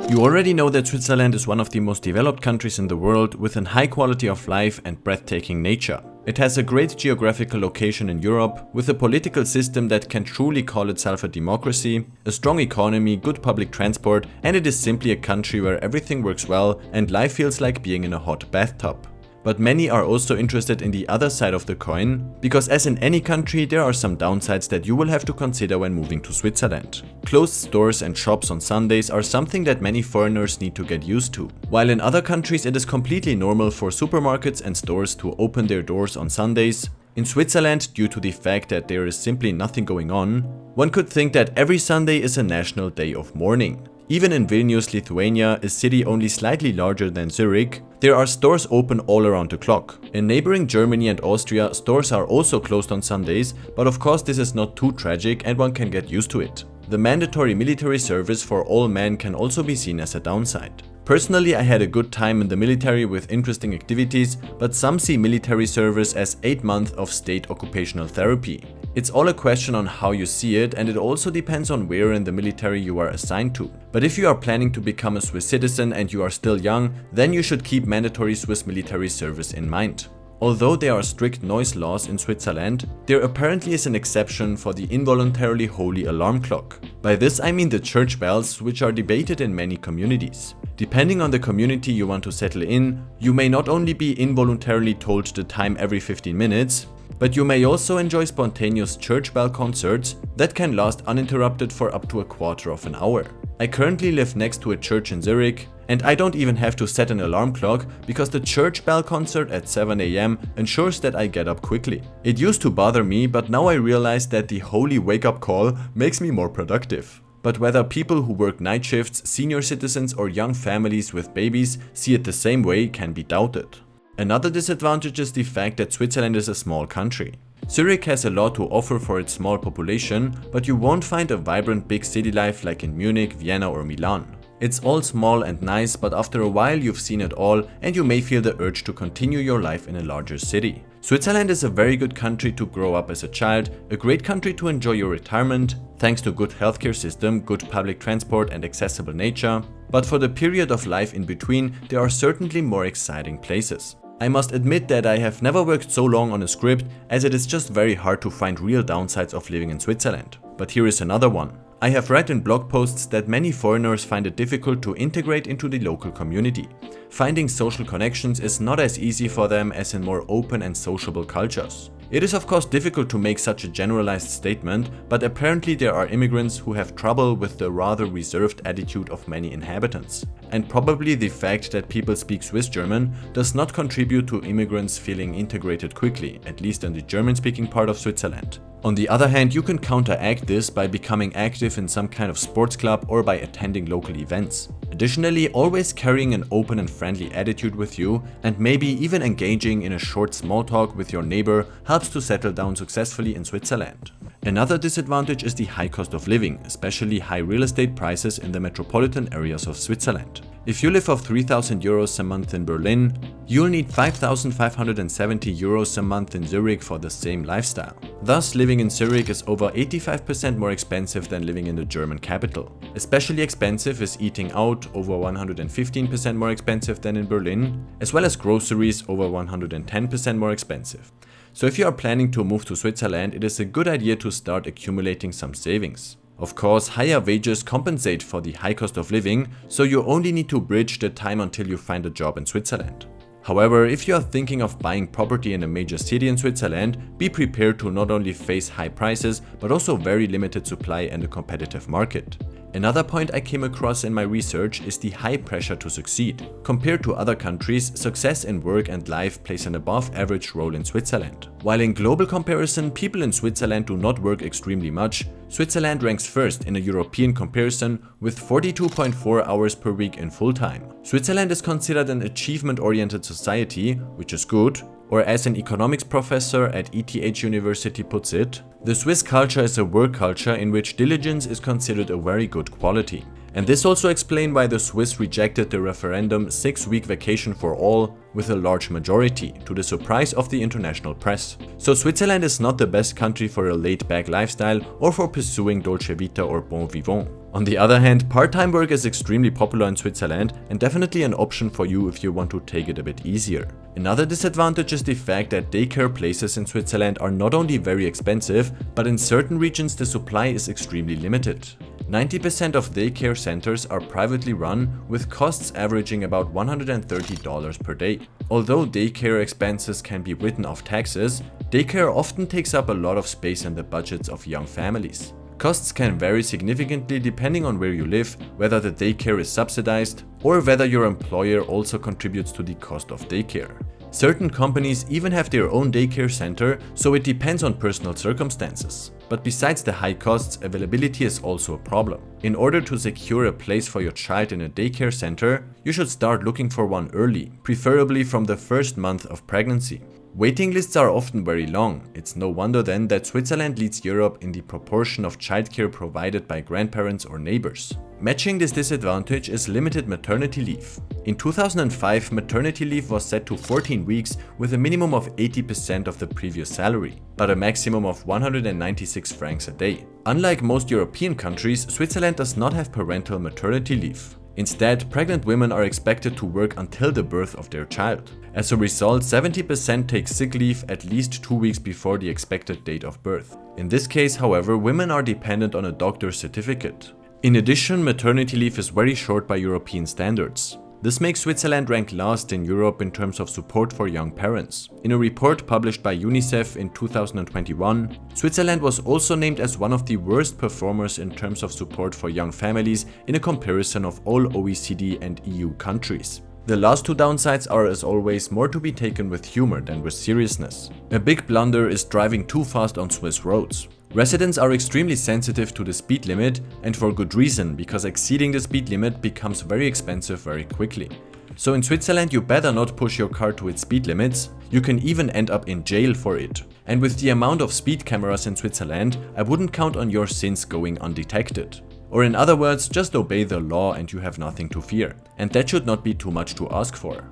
You already know that Switzerland is one of the most developed countries in the world with a high quality of life and breathtaking nature. It has a great geographical location in Europe, with a political system that can truly call itself a democracy, a strong economy, good public transport, and it is simply a country where everything works well and life feels like being in a hot bathtub. But many are also interested in the other side of the coin, because as in any country there are some downsides that you will have to consider when moving to Switzerland. Closed stores and shops on Sundays are something that many foreigners need to get used to. While in other countries it is completely normal for supermarkets and stores to open their doors on Sundays, in Switzerland, due to the fact that there is simply nothing going on, one could think that every Sunday is a national day of mourning. Even in Vilnius, Lithuania, a city only slightly larger than Zurich, there are stores open all around the clock. In neighboring Germany and Austria, stores are also closed on Sundays, but of course this is not too tragic and one can get used to it. The mandatory military service for all men can also be seen as a downside. Personally, I had a good time in the military with interesting activities, but some see military service as 8 months of state occupational therapy. It's all a question on how you see it, and it also depends on where in the military you are assigned to. But if you are planning to become a Swiss citizen and you are still young, then you should keep mandatory Swiss military service in mind. Although there are strict noise laws in Switzerland, there apparently is an exception for the involuntarily holy alarm clock. By this I mean the church bells, which are debated in many communities. Depending on the community you want to settle in, you may not only be involuntarily told the time every 15 minutes, but you may also enjoy spontaneous church bell concerts that can last uninterrupted for up to a quarter of an hour. I currently live next to a church in Zurich, and I don't even have to set an alarm clock because the church bell concert at 7 AM ensures that I get up quickly. It used to bother me, but now I realize that the holy wake-up call makes me more productive. But whether people who work night shifts, senior citizens or young families with babies see it the same way can be doubted. Another disadvantage is the fact that Switzerland is a small country. Zurich has a lot to offer for its small population, but you won't find a vibrant big city life like in Munich, Vienna or Milan. It's all small and nice, but after a while you've seen it all and you may feel the urge to continue your life in a larger city. Switzerland is a very good country to grow up as a child, a great country to enjoy your retirement, thanks to good healthcare system, good public transport and accessible nature. But for the period of life in between, there are certainly more exciting places. I must admit that I have never worked so long on a script, as it is just very hard to find real downsides of living in Switzerland. But here is another one. I have read in blog posts that many foreigners find it difficult to integrate into the local community. Finding social connections is not as easy for them as in more open and sociable cultures. It is of course difficult to make such a generalized statement, but apparently there are immigrants who have trouble with the rather reserved attitude of many inhabitants. And probably the fact that people speak Swiss German does not contribute to immigrants feeling integrated quickly, at least in the German-speaking part of Switzerland. On the other hand, you can counteract this by becoming active in some kind of sports club or by attending local events. Additionally, always carrying an open and friendly attitude with you, and maybe even engaging in a short small talk with your neighbor, helps to settle down successfully in Switzerland. Another disadvantage is the high cost of living, especially high real estate prices in the metropolitan areas of Switzerland. If you live off 3,000 euros a month in Berlin, you'll need 5,570 euros a month in Zurich for the same lifestyle. Thus, living in Zurich is over 85% more expensive than living in the German capital. Especially expensive is eating out, over 115% more expensive than in Berlin, as well as groceries, over 110% more expensive. So if you are planning to move to Switzerland, it is a good idea to start accumulating some savings. Of course, higher wages compensate for the high cost of living, so you only need to bridge the time until you find a job in Switzerland. However, if you are thinking of buying property in a major city in Switzerland, be prepared to not only face high prices, but also very limited supply and a competitive market. Another point I came across in my research is the high pressure to succeed. Compared to other countries, success in work and life plays an above-average role in Switzerland. While in global comparison, people in Switzerland do not work extremely much, Switzerland ranks first in a European comparison with 42.4 hours per week in full-time. Switzerland is considered an achievement-oriented society, which is good, or as an economics professor at ETH University puts it, the Swiss culture is a work culture in which diligence is considered a very good quality. And this also explains why the Swiss rejected the referendum 6-week vacation for all with a large majority, to the surprise of the international press. So Switzerland is not the best country for a laid-back lifestyle or for pursuing dolce vita or bon vivant. On the other hand, part-time work is extremely popular in Switzerland and definitely an option for you if you want to take it a bit easier. Another disadvantage is the fact that daycare places in Switzerland are not only very expensive, but in certain regions the supply is extremely limited. 90% of daycare centers are privately run, with costs averaging about $130 per day. Although daycare expenses can be written off taxes, daycare often takes up a lot of space in the budgets of young families. Costs can vary significantly depending on where you live, whether the daycare is subsidized, or whether your employer also contributes to the cost of daycare. Certain companies even have their own daycare center, so it depends on personal circumstances. But besides the high costs, availability is also a problem. In order to secure a place for your child in a daycare center, you should start looking for one early, preferably from the first month of pregnancy. Waiting lists are often very long. It's no wonder then that Switzerland leads Europe in the proportion of childcare provided by grandparents or neighbors. Matching this disadvantage is limited maternity leave. In 2005, maternity leave was set to 14 weeks with a minimum of 80% of the previous salary, but a maximum of 196 francs a day. Unlike most European countries, Switzerland does not have parental maternity leave. Instead, pregnant women are expected to work until the birth of their child. As a result, 70% take sick leave at least 2 weeks before the expected date of birth. In this case, however, women are dependent on a doctor's certificate. In addition, maternity leave is very short by European standards. This makes Switzerland rank last in Europe in terms of support for young parents. In a report published by UNICEF in 2021, Switzerland was also named as one of the worst performers in terms of support for young families in a comparison of all OECD and EU countries. The last two downsides are, as always, more to be taken with humor than with seriousness. A big blunder is driving too fast on Swiss roads. Residents are extremely sensitive to the speed limit, and for good reason, because exceeding the speed limit becomes very expensive very quickly. So in Switzerland you better not push your car to its speed limits. You can even end up in jail for it. And with the amount of speed cameras in Switzerland, I wouldn't count on your sins going undetected. Or in other words, just obey the law and you have nothing to fear. And that should not be too much to ask for.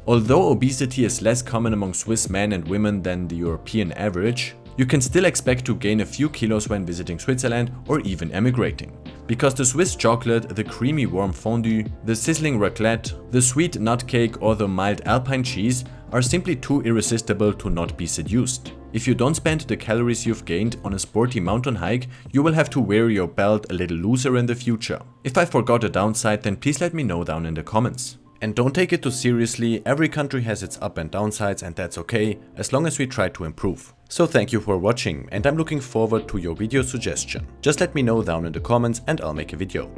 Although obesity is less common among Swiss men and women than the European average, you can still expect to gain a few kilos when visiting Switzerland or even emigrating. Because the Swiss chocolate, the creamy warm fondue, the sizzling raclette, the sweet nut cake or the mild alpine cheese are simply too irresistible to not be seduced. If you don't spend the calories you've gained on a sporty mountain hike, you will have to wear your belt a little looser in the future. If I forgot a downside, then please let me know down in the comments. And don't take it too seriously, every country has its up and downsides and that's okay, as long as we try to improve. So thank you for watching and I'm looking forward to your video suggestion. Just let me know down in the comments and I'll make a video.